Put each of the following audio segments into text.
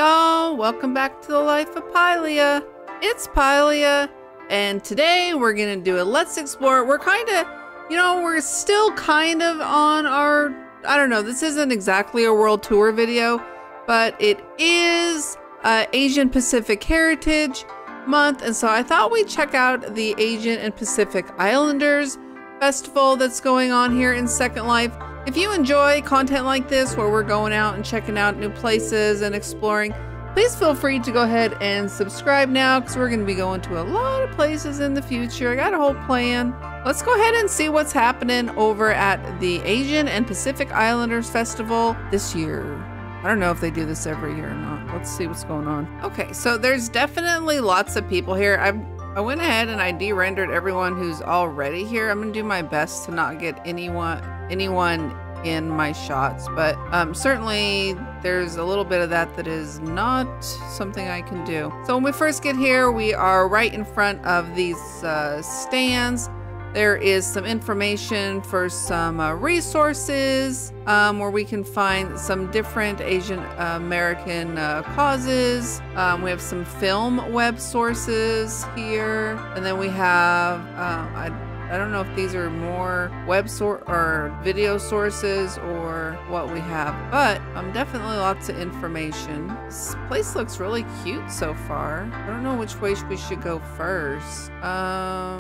y'all, welcome back to the life of Pylia. It's Pylia, and today we're gonna do a let's explore. We're kind of, we're still kind of on our, I don't know, this isn't exactly a world tour video, but it is Asian Pacific Heritage Month, and so I thought we'd check out the Asian and Pacific Islanders Festival that's going on here in Second Life. If you enjoy content like this where we're going out and checking out new places and exploring, please feel free to go ahead and subscribe now, because we're going to be going to a lot of places in the future. I got a whole plan. Let's go ahead and see what's happening over at the Asian and Pacific Islanders Festival this year. I don't know if they do this every year or not. Let's see what's going on. Okay, so there's definitely lots of people here. I went ahead and I de-rendered everyone who's already here. I'm gonna do my best to not get anyone in my shots, but certainly there's a little bit of that is not something I can do. So when we first get here, we are right in front of these stands. There is some information for some resources where we can find some different Asian American causes. We have some film web sources here, and then we have I don't know if these are more web or video sources or what we have, but definitely lots of information. This place looks really cute so far. I don't know which way we should go first.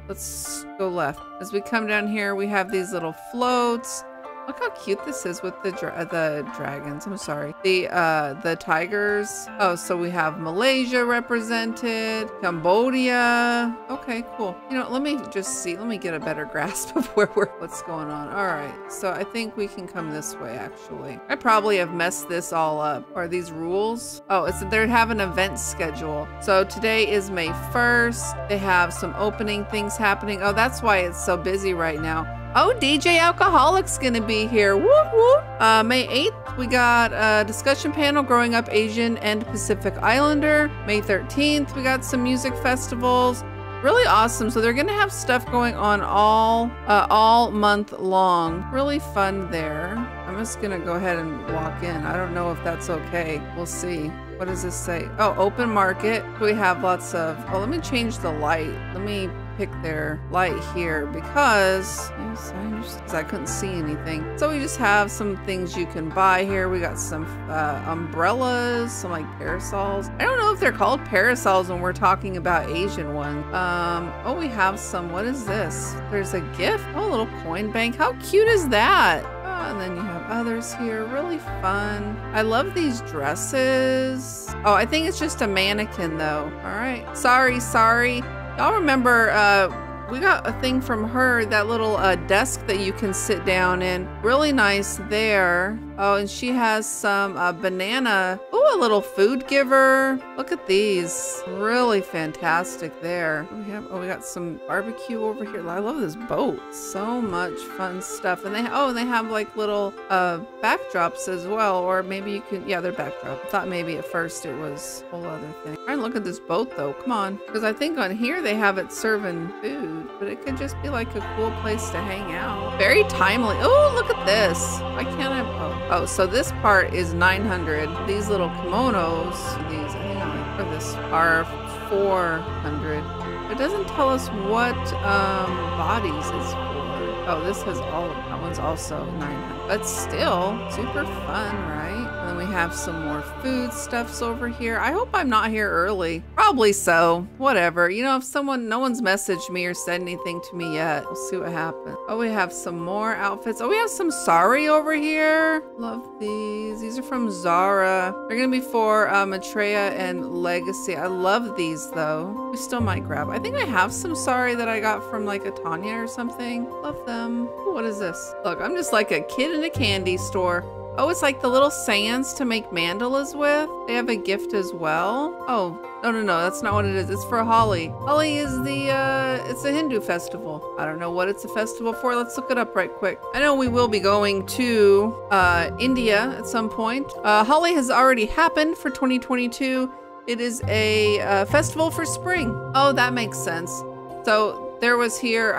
Let's go left. As we come down here, we have these little floats. Look how cute this is with the dragons. I'm sorry. The tigers. Oh, so we have Malaysia represented, Cambodia. Okay, cool. Let me just see. Let me get a better grasp of what's going on. All right. So I think we can come this way, actually. I probably have messed this all up. Are these rules? Oh, they have an event schedule. So today is May 1st. They have some opening things happening. Oh, that's why it's so busy right now. Oh, DJ Alcoholic's gonna be here. Woo woo. May 8th, we got a discussion panel, Growing Up Asian and Pacific Islander. May 13th, we got some music festivals. Really awesome. So they're gonna have stuff going on all month long. Really fun there. I'm just gonna go ahead and walk in. I don't know if that's okay. We'll see. What does this say? Oh, open market. We have lots of, oh, let me change the light. Let me pick their light here because I couldn't see anything. So we just have some things you can buy here. We got some umbrellas, some like parasols. I don't know if they're called parasols when we're talking about Asian ones. Oh, we have some, what is this? There's a gift. Oh, a little coin bank. How cute is that? And then you have others here. Really fun. I love these dresses. Oh, I think it's just a mannequin though. All right. Sorry. Y'all remember, we got a thing from her, that little desk that you can sit down in. Really nice there. Oh, and she has some banana. Oh, a little food giver. Look at these. Really fantastic there. We got some barbecue over here. I love this boat. So much fun stuff. And they have like little backdrops as well. Or maybe you can, yeah, they're backdrop. I thought maybe at first it was a whole other thing. Try and look at this boat though. Come on. Because I think on here they have it serving food, but it could just be like a cool place to hang out. Very timely. Oh, look at this. Why can't I? Oh, so this part is 900. These little kimonos, hang on, for this are 400. It doesn't tell us what bodies it's for. Oh, this has all of that one's also 900. But still, super fun, right? And then we have some more food stuffs over here. I hope I'm not here early. Probably so. Whatever. If no one's messaged me or said anything to me yet. We'll see what happens. Oh, we have some more outfits. Oh, we have some sari over here. Love these. These are from Zara. They're gonna be for Maitreya and Legacy. I love these though. We still might grab. I think I have some sari that I got from like a Tanya or something. Love them. Ooh, what is this? Look, I'm just like a kid in a candy store. Oh, it's like the little sands to make mandalas with. They have a gift as well. Oh, no, that's not what it is. It's for Holi. Holi is it's a Hindu festival. I don't know what it's a festival for. Let's look it up right quick. I know we will be going to India at some point. Holi has already happened for 2022. It is a festival for spring. Oh, that makes sense. So there was here,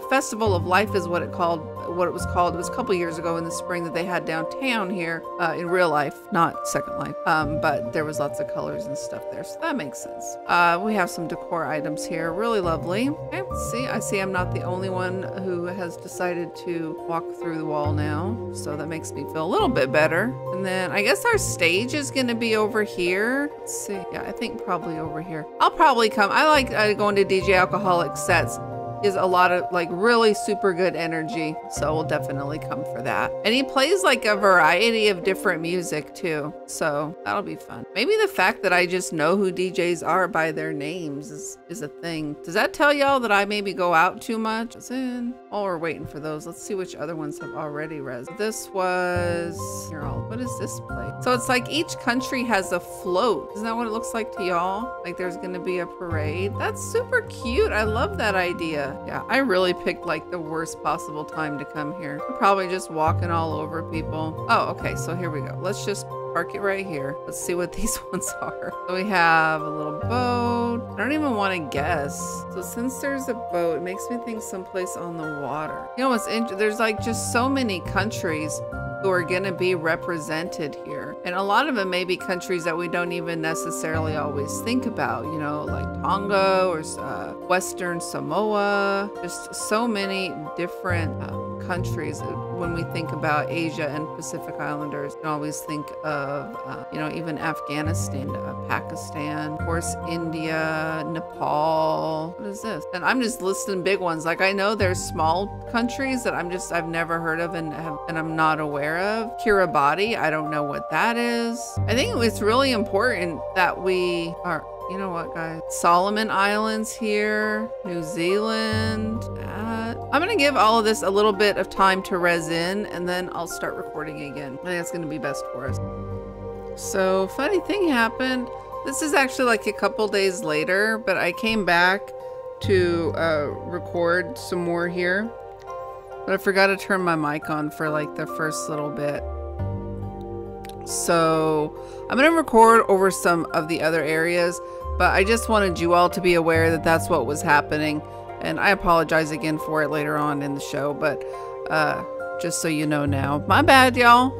Festival of Life is what it was called. It was a couple years ago in the spring that they had downtown here in real life, not Second Life. But there was lots of colors and stuff there, so that makes sense. We have some decor items here, really lovely. Okay, I see I'm not the only one who has decided to walk through the wall now, so that makes me feel a little bit better. And then I guess our stage is going to be over here. Let's see. Yeah, I think probably over here. I'll probably come. I like going to DJ Alcoholic sets. Is a lot of like really super good energy, so we'll definitely come for that. And he plays like a variety of different music too, so that'll be fun. Maybe the fact that I just know who DJs are by their names is a thing. Does that tell y'all that I maybe go out too much? Oh, we're waiting for those. Let's see which other ones have already res. This was what is this place? So it's like each country has a float. Isn't that what it looks like to y'all? Like there's gonna be a parade. That's super cute. I love that idea. Yeah, I really picked like the worst possible time to come here. I'm probably just walking all over people. Oh, okay, so here we go. Let's just park it right here. Let's see what these ones are. So we have a little boat. I don't even want to guess. So since there's a boat, it makes me think someplace on the water. You know what's interesting? There's like just so many countries who are going to be represented here. And a lot of them may be countries that we don't even necessarily always think about, you know, like Tonga or Western Samoa. Just so many different countries. When we think about Asia and Pacific Islanders, we can always think of, you know, even Afghanistan, Pakistan, of course, India, Nepal. What is this? And I'm just listing big ones. Like I know there's small countries that I've never heard of and I'm not aware of. Kiribati, I don't know what that is. I think it's really important that we are, you know what, guys? Solomon Islands here, New Zealand. I'm gonna give all of this a little bit of time to res in, and then I'll start recording again. I think that's gonna be best for us. So, funny thing happened. This is actually like a couple days later, but I came back to record some more here. But I forgot to turn my mic on for like the first little bit. So I'm going to record over some of the other areas, but I just wanted you all to be aware that that's what was happening. And I apologize again for it later on in the show, but just so you know now. My bad, y'all.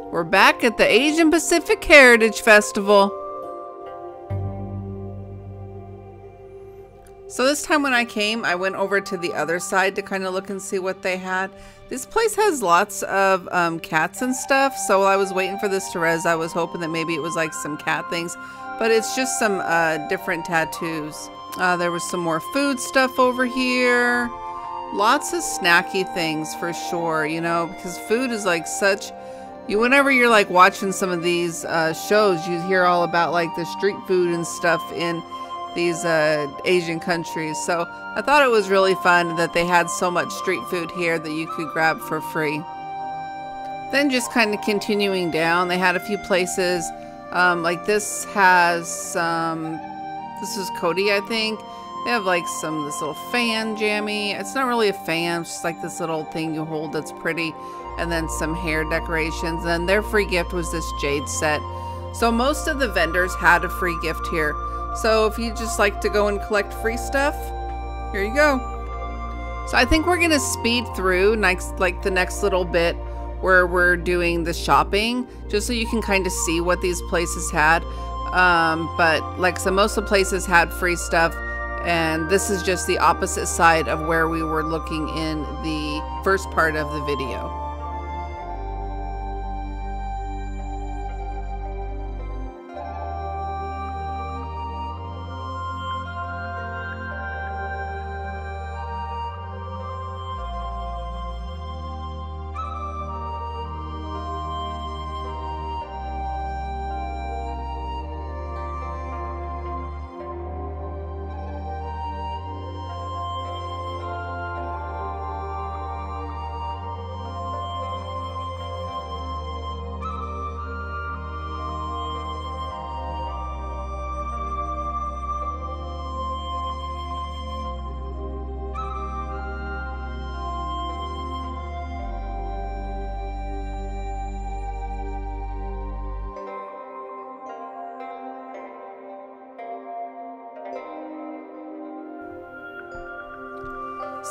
We're back at the Asian Pacific Heritage Festival. So this time when I came, I went over to the other side to kind of look and see what they had. This place has lots of cats and stuff. So while I was waiting for this to res, I was hoping that maybe it was like some cat things, but it's just some different tattoos. There was some more food stuff over here. Lots of snacky things for sure, you know, because food is like such, whenever you're like watching some of these shows, you hear all about like the street food and stuff in these Asian countries. So I thought it was really fun that they had so much street food here that you could grab for free. Then just kind of continuing down, they had a few places like this has this is Cody, I think. They have like this little fan jammy. It's not really a fan, it's just like this little thing you hold that's pretty, and then some hair decorations. And their free gift was this jade set. So most of the vendors had a free gift here. So if you just like to go and collect free stuff, here you go. So I think we're gonna speed through like the next little bit where we're doing the shopping, just so you can kind of see what these places had. But like so most of the places had free stuff, and this is just the opposite side of where we were looking in the first part of the video.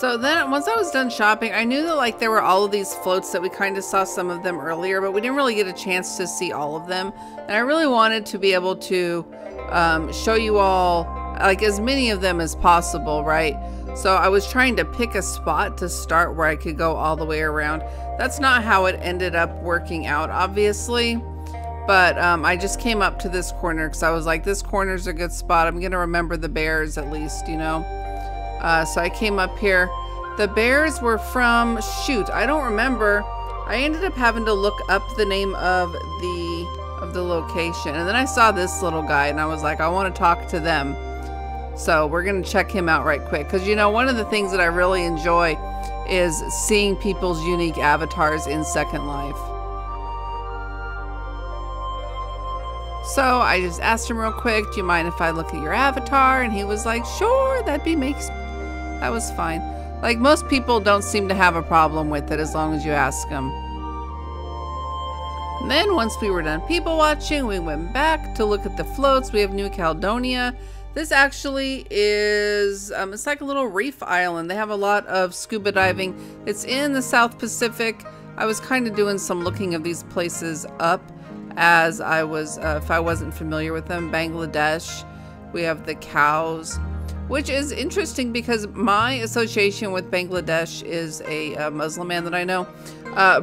So then once I was done shopping, I knew that like there were all of these floats that we kind of saw some of them earlier, but we didn't really get a chance to see all of them. And I really wanted to be able to show you all like as many of them as possible, right? So I was trying to pick a spot to start where I could go all the way around. That's not how it ended up working out, obviously. But I just came up to this corner because I was like, this corner's a good spot. I'm going to remember the bears at least, you know. So I came up here. The bears were from, shoot, I don't remember. I ended up having to look up the name of the location. And then I saw this little guy and I was like, I want to talk to them. So we're going to check him out right quick. Because, you know, one of the things that I really enjoy is seeing people's unique avatars in Second Life. So I just asked him real quick, do you mind if I look at your avatar? And he was like, sure, that was fine. Like most people don't seem to have a problem with it as long as you ask them. And then once we were done people watching, we went back to look at the floats. We have New Caledonia. This actually is, it's like a little reef island. They have a lot of scuba diving. It's in the South Pacific. I was kind of doing some looking of these places up as I was, if I wasn't familiar with them. Bangladesh, we have the cows, which is interesting because my association with Bangladesh is a Muslim man that I know.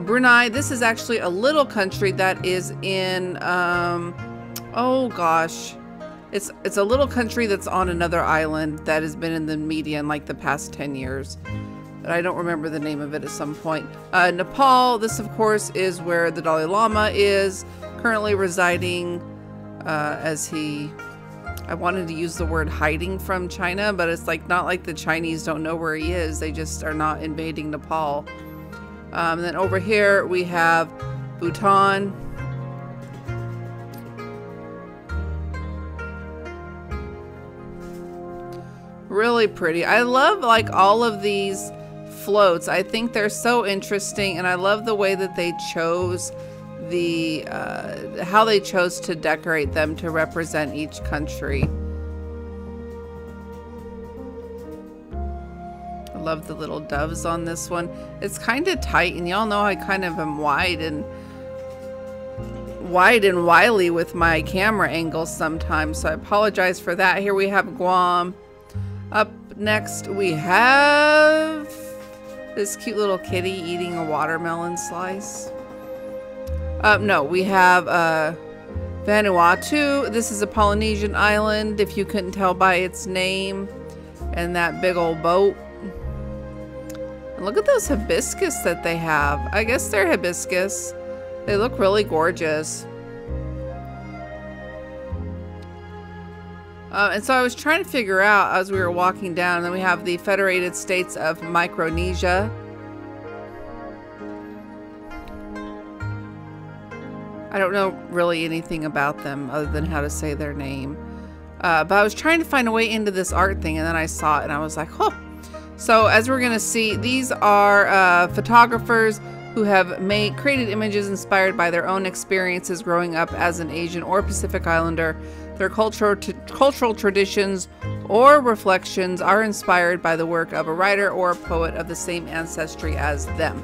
Brunei, this is actually a little country that is in, oh gosh. It's a little country that's on another island that has been in the media in like the past 10 years. But I don't remember the name of it at some point. Nepal, this of course is where the Dalai Lama is currently residing as he, I wanted to use the word hiding from China, but it's like not like the Chinese don't know where he is. They just are not invading Nepal. And then over here we have Bhutan. Really pretty. I love like all of these floats. I think they're so interesting, and I love the way that they chose the how they chose to decorate them to represent each country. I love the little doves on this one. It's kind of tight, and y'all know I kind of am wide and wily with my camera angles sometimes, so I apologize for that. Here we have Guam. Up next we have this cute little kitty eating a watermelon slice. No, we have Vanuatu. This is a Polynesian island, if you couldn't tell by its name, and that big old boat. And look at those hibiscus that they have. I guess they're hibiscus. They look really gorgeous. And so I was trying to figure out as we were walking down, and then we have the Federated States of Micronesia. I don't know really anything about them other than how to say their name. But I was trying to find a way into this art thing, and then I saw it and I was like, huh. So as we're gonna see, these are photographers who have created images inspired by their own experiences growing up as an Asian or Pacific Islander. Their cultural traditions or reflections are inspired by the work of a writer or a poet of the same ancestry as them.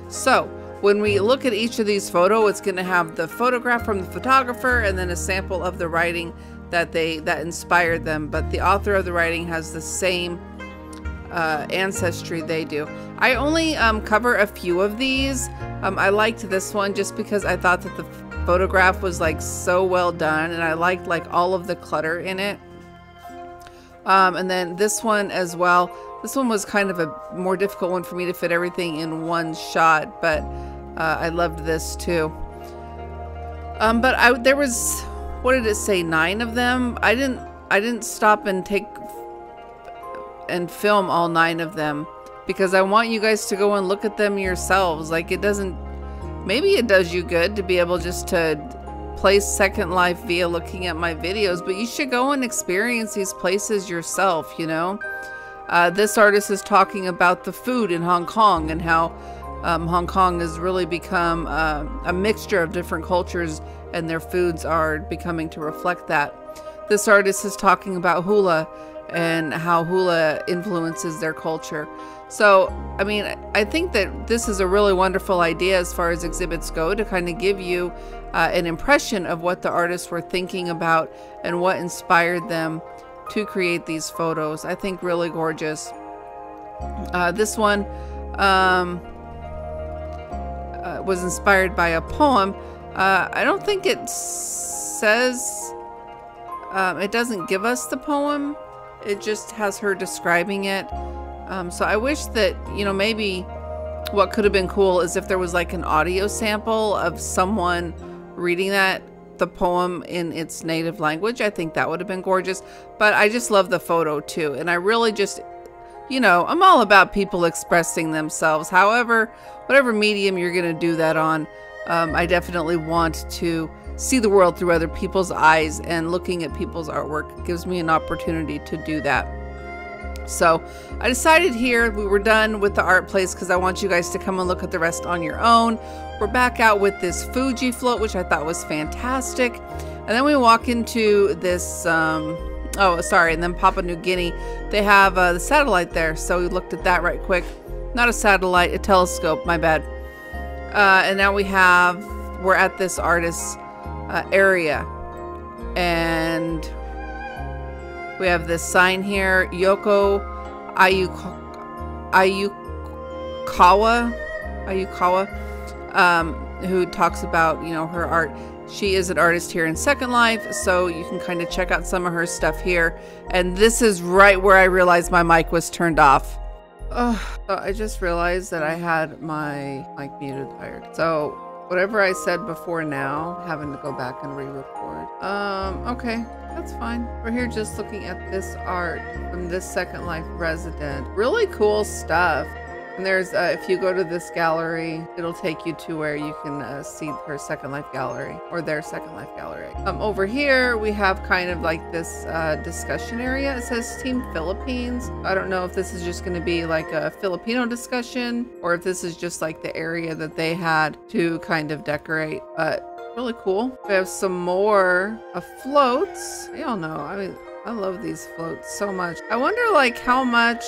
So when we look at each of these photos, it's going to have the photograph from the photographer and then a sample of the writing that inspired them. But the author of the writing has the same ancestry they do. I only cover a few of these. I liked this one just because I thought that the photograph was like so well done, and I liked like all of the clutter in it. And then this one as well. This one was kind of a more difficult one for me to fit everything in one shot, but I loved this too. But there was, what did it say, 9 of them? I didn't stop and take and film all 9 of them because I want you guys to go and look at them yourselves. Like maybe it does you good to be able just to play Second Life via looking at my videos, but you should go and experience these places yourself, you know? This artist is talking about the food in Hong Kong and how Hong Kong has really become a mixture of different cultures, and their foods are becoming to reflect that. This artist is talking about hula and how hula influences their culture. So, I mean, I think that this is a really wonderful idea as far as exhibits go, to kind of give you an impression of what the artists were thinking about and what inspired them to create these photos. I think really gorgeous. This one was inspired by a poem. I don't think it says, it doesn't give us the poem. It just has her describing it. So I wish that, you know, maybe what could have been cool is if there was like an audio sample of someone reading the poem in its native language. I think that would have been gorgeous. But I just love the photo too. And I really just, you know, I'm all about people expressing themselves. However, whatever medium you're going to do that on, I definitely want to see the world through other people's eyes, and looking at people's artwork gives me an opportunity to do that. So I decided here we were done with the art place because I want you guys to come and look at the rest on your own. We're back out with this Fuji float, which I thought was fantastic. And then we walk into this, oh, sorry, and then Papua New Guinea. They have the satellite there, so we looked at that right quick. Not a satellite, a telescope, my bad. And now we're at this artist's area. And we have this sign here, Yoko Ayukawa, who talks about, you know, her art. She is an artist here in Second Life, so you can kind of check out some of her stuff here. And this is right where I realized my mic was turned off. Oh, I just realized that I had my mic muted tired. So whatever I said before now, having to go back and re-record. Okay, that's fine. We're here just looking at this art from this Second Life resident. Really cool stuff. And there's, if you go to this gallery, it'll take you to where you can see her Second Life gallery, or their Second Life gallery. Over here, we have kind of like this discussion area. It says Team Philippines. I don't know if this is just going to be like a Filipino discussion, or if this is just like the area that they had to kind of decorate, but really cool. We have some more floats. You all know, I mean, I love these floats so much. I wonder like how much.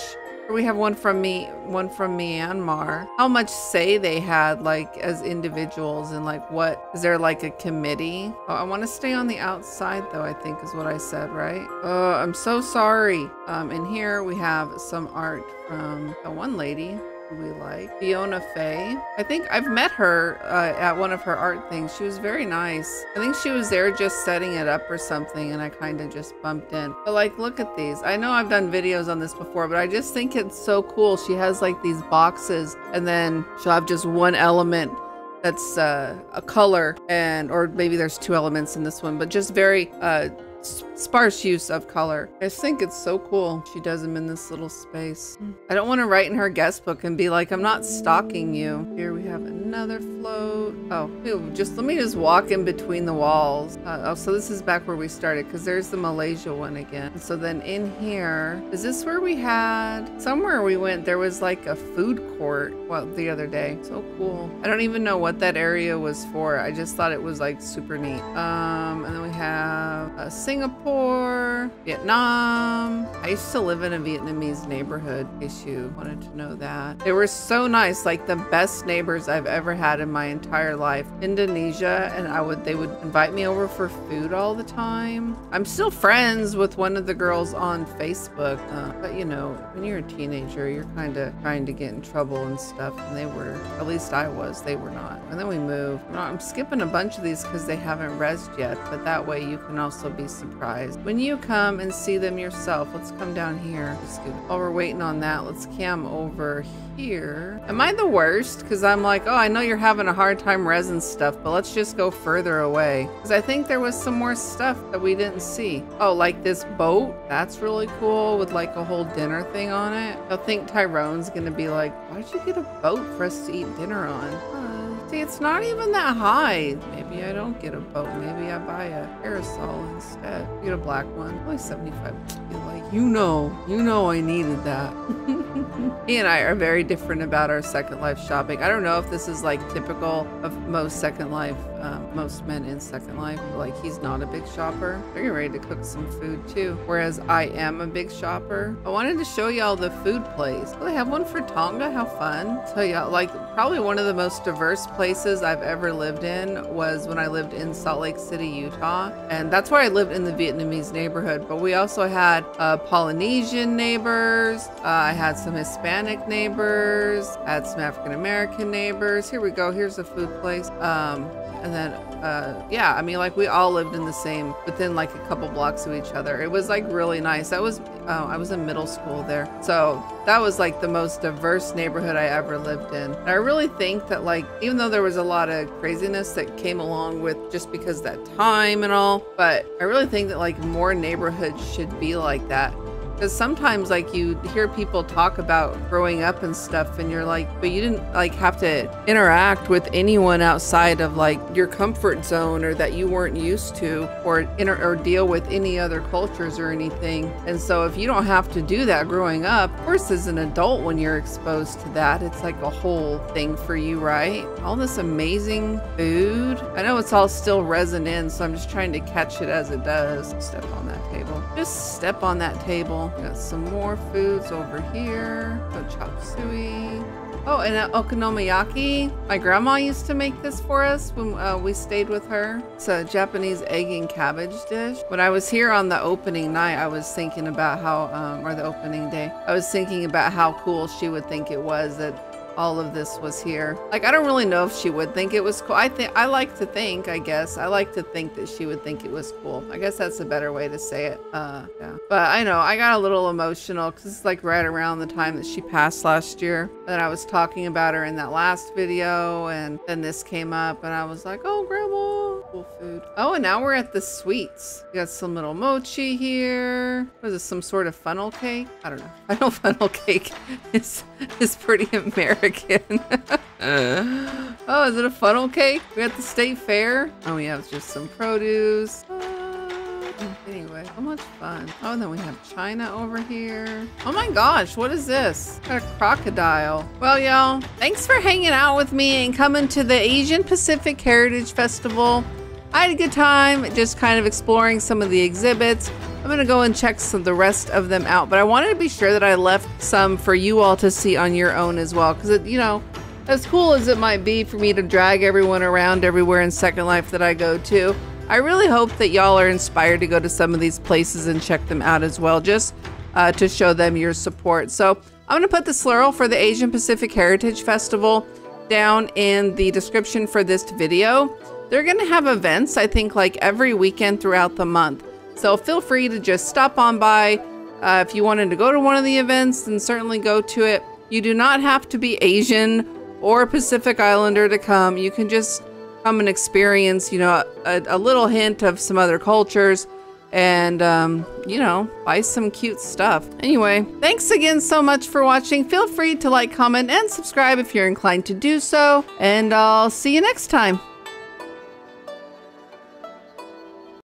We have one from Myanmar. How much say they had, like, as individuals, and like, what is there, like a committee? Oh, I want to stay on the outside though, I think is what I said, right? Oh, I'm so sorry. In here we have some art from one lady we like, Fiona Faye. I think I've met her at one of her art things. She was very nice. I think she was there just setting it up or something, and I kind of just bumped in. But like, look at these. I know I've done videos on this before, but I just think it's so cool. She has like these boxes, and then she'll have just one element that's a color, and or maybe there's two elements in this one, but just very sparse use of color. I just think it's so cool. She does them in this little space. I don't want to write in her guest book and be like, I'm not stalking you. Here we have another float. Oh, just let me just walk in between the walls. Oh, so this is back where we started, because there's the Malaysia one again. So then in here, is this where we had somewhere we went? There was like a food court, well, the other day. So cool. I don't even know what that area was for. I just thought it was like super neat. And then we have Singapore, Vietnam. I used to live in a Vietnamese neighborhood, in case you wanted to know that. They were so nice, like the best neighbors I've ever had in my entire life. Indonesia, and they would invite me over for food all the time. I'm still friends with one of the girls on Facebook, but you know, when you're a teenager, you're kind of trying to get in trouble and stuff, and they were, at least I was, they were not. And then we moved. I'm skipping a bunch of these because they haven't rezzed yet, but that way you can also be surprised when you come and see them yourself. Let's come down here. While we're waiting on that, let's cam over here. Am I the worst? Because I'm like, oh, I know you're having a hard time resin stuff, but let's just go further away, because I think there was some more stuff that we didn't see. Oh, like this boat. That's really cool, with like a whole dinner thing on it. I think Tyrone's gonna be like, why'd you get a boat for us to eat dinner on? See, it's not even that high. Maybe I don't get a boat. Maybe I buy a parasol instead. Get a black one. Only 75. Like, you know I needed that. He and I are very different about our Second Life shopping. I don't know if this is like typical of most Second Life, most men in Second Life. Like, he's not a big shopper. They're getting ready to cook some food too. Whereas I am a big shopper. I wanted to show y'all the food place. Oh, they have one for Tonga. How fun. So yeah, like probably one of the most diverse places I've ever lived in was when I lived in Salt Lake City, Utah. And that's where I lived in the Vietnamese neighborhood. But we also had Polynesian neighbors. I had some Hispanic neighbors. I had some African American neighbors. Here we go. Here's a food place. And then, yeah, I mean, like we all lived in the same, within like a couple blocks of each other. It was like really nice. I was in middle school there. So that was like the most diverse neighborhood I ever lived in. And I really think that like, even though there was a lot of craziness that came along with just because that time and all, but I really think that like more neighborhoods should be like that. Because sometimes like you hear people talk about growing up and stuff and you're like, but you didn't like have to interact with anyone outside of like your comfort zone or that you weren't used to or deal with any other cultures or anything. And so if you don't have to do that growing up, of course as an adult when you're exposed to that, it's like a whole thing for you, right? All this amazing food. I know it's all still resin in, so I'm just trying to catch it as it does. Step on that table. Just step on that table. Got some more foods over here. Oh, chop suey. Oh, and an okonomiyaki. My grandma used to make this for us when we stayed with her. It's a Japanese egg and cabbage dish. When I was here on the opening night, I was thinking about how, or the opening day, I was thinking about how cool she would think it was that all of this was here. Like, I don't really know if she would think it was cool. I like to think that she would think it was cool. I guess that's a better way to say it. Yeah. But I know I got a little emotional because it's like right around the time that she passed last year. And I was talking about her in that last video, and then this came up and I was like, oh, grandma. Cool food. Oh, and now we're at the sweets. We got some little mochi here. What is this, some sort of funnel cake? I don't know. I know funnel cake is pretty American. Oh, is it a funnel cake? We at the state fair. Oh yeah, it's just some produce. Anyway, so much fun. Oh, and then we have China over here. Oh my gosh, what is this? Got a crocodile. Well, y'all, thanks for hanging out with me and coming to the Asian Pacific Heritage Festival. I had a good time just kind of exploring some of the exhibits. I'm gonna go and check the rest of them out, but I wanted to be sure that I left some for you all to see on your own as well, because you know, as cool as it might be for me to drag everyone around everywhere in Second Life that I go to, I really hope that y'all are inspired to go to some of these places and check them out as well, just to show them your support. So I'm gonna put the SLURL for the Asian Pacific Heritage Festival down in the description for this video. They're gonna have events, I think, like every weekend throughout the month. So feel free to just stop on by. If you wanted to go to one of the events, then certainly go to it. You do not have to be Asian or Pacific Islander to come. You can just come and experience, you know, a little hint of some other cultures and, you know, buy some cute stuff. Anyway, thanks again so much for watching. Feel free to like, comment, and subscribe if you're inclined to do so. And I'll see you next time.